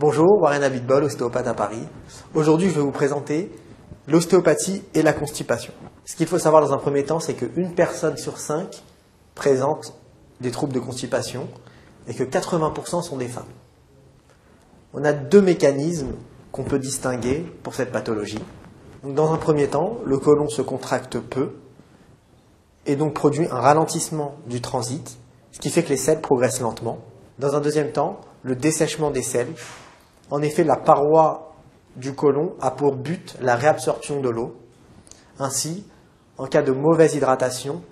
Bonjour, Warren Abitbol, ostéopathe à Paris. Aujourd'hui, je vais vous présenter l'ostéopathie et la constipation. Ce qu'il faut savoir dans un premier temps, c'est qu'une personne sur 5 présente des troubles de constipation et que 80% sont des femmes. On a deux mécanismes qu'on peut distinguer pour cette pathologie. Donc, dans un premier temps, le côlon se contracte peu et donc produit un ralentissement du transit, ce qui fait que les selles progressent lentement. Dans un deuxième temps, le dessèchement des selles. En effet, la paroi du côlon a pour but la réabsorption de l'eau. Ainsi, en cas de mauvaise hydratation,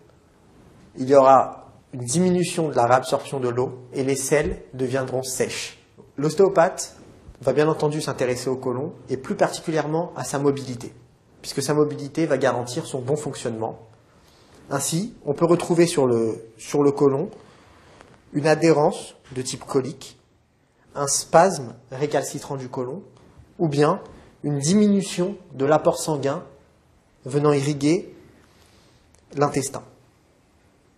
il y aura une diminution de la réabsorption de l'eau et les selles deviendront sèches. L'ostéopathe va bien entendu s'intéresser au côlon et plus particulièrement à sa mobilité, puisque sa mobilité va garantir son bon fonctionnement. Ainsi, on peut retrouver sur le côlon une adhérence de type colique, un spasme récalcitrant du côlon, ou bien une diminution de l'apport sanguin venant irriguer l'intestin.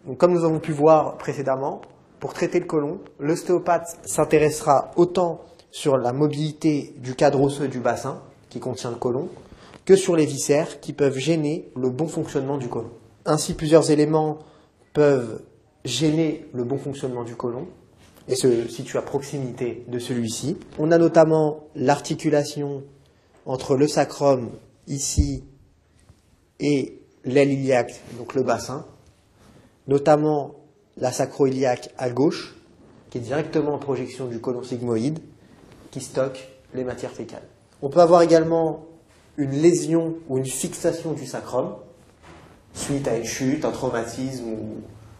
Donc, comme nous avons pu voir précédemment, pour traiter le côlon, l'ostéopathe s'intéressera autant sur la mobilité du cadre osseux du bassin, qui contient le côlon, que sur les viscères qui peuvent gêner le bon fonctionnement du côlon. Ainsi, plusieurs éléments peuvent gêner le bon fonctionnement du côlon et se situent à proximité de celui-ci. On a notamment l'articulation entre le sacrum ici et l'aile iliaque, donc le bassin, notamment la sacro-iliaque à gauche, qui est directement en projection du côlon sigmoïde, qui stocke les matières fécales. On peut avoir également une lésion ou une fixation du sacrum, suite à une chute, un traumatisme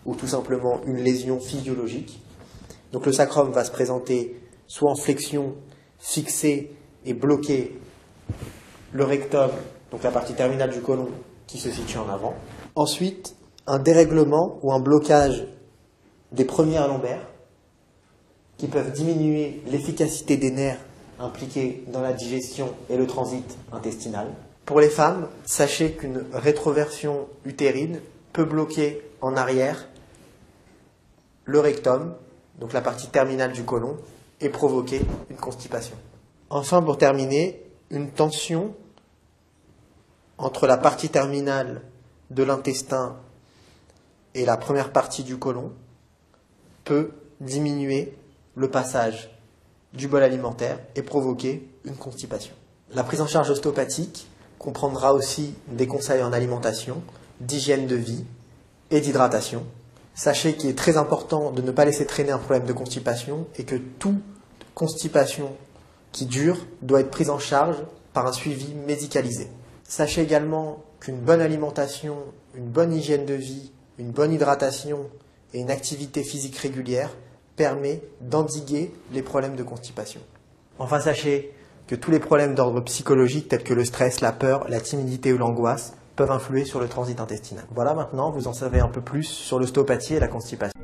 ou tout simplement une lésion physiologique. Donc le sacrum va se présenter soit en flexion, fixé et bloquer le rectum, donc la partie terminale du côlon qui se situe en avant. Ensuite, un dérèglement ou un blocage des premières lombaires qui peuvent diminuer l'efficacité des nerfs impliqués dans la digestion et le transit intestinal. Pour les femmes, sachez qu'une rétroversion utérine peut bloquer en arrière le rectum, donc la partie terminale du côlon, et provoquer une constipation. Enfin, pour terminer, une tension entre la partie terminale de l'intestin et la première partie du côlon peut diminuer le passage du bol alimentaire et provoquer une constipation. La prise en charge ostéopathique comprendra aussi des conseils en alimentation, d'hygiène de vie et d'hydratation. Sachez qu'il est très important de ne pas laisser traîner un problème de constipation et que toute constipation qui dure doit être prise en charge par un suivi médicalisé. Sachez également qu'une bonne alimentation, une bonne hygiène de vie, une bonne hydratation et une activité physique régulière permet d'endiguer les problèmes de constipation. Enfin, sachez que tous les problèmes d'ordre psychologique tels que le stress, la peur, la timidité ou l'angoisse peuvent influer sur le transit intestinal. Voilà, maintenant vous en savez un peu plus sur l'ostéopathie et la constipation.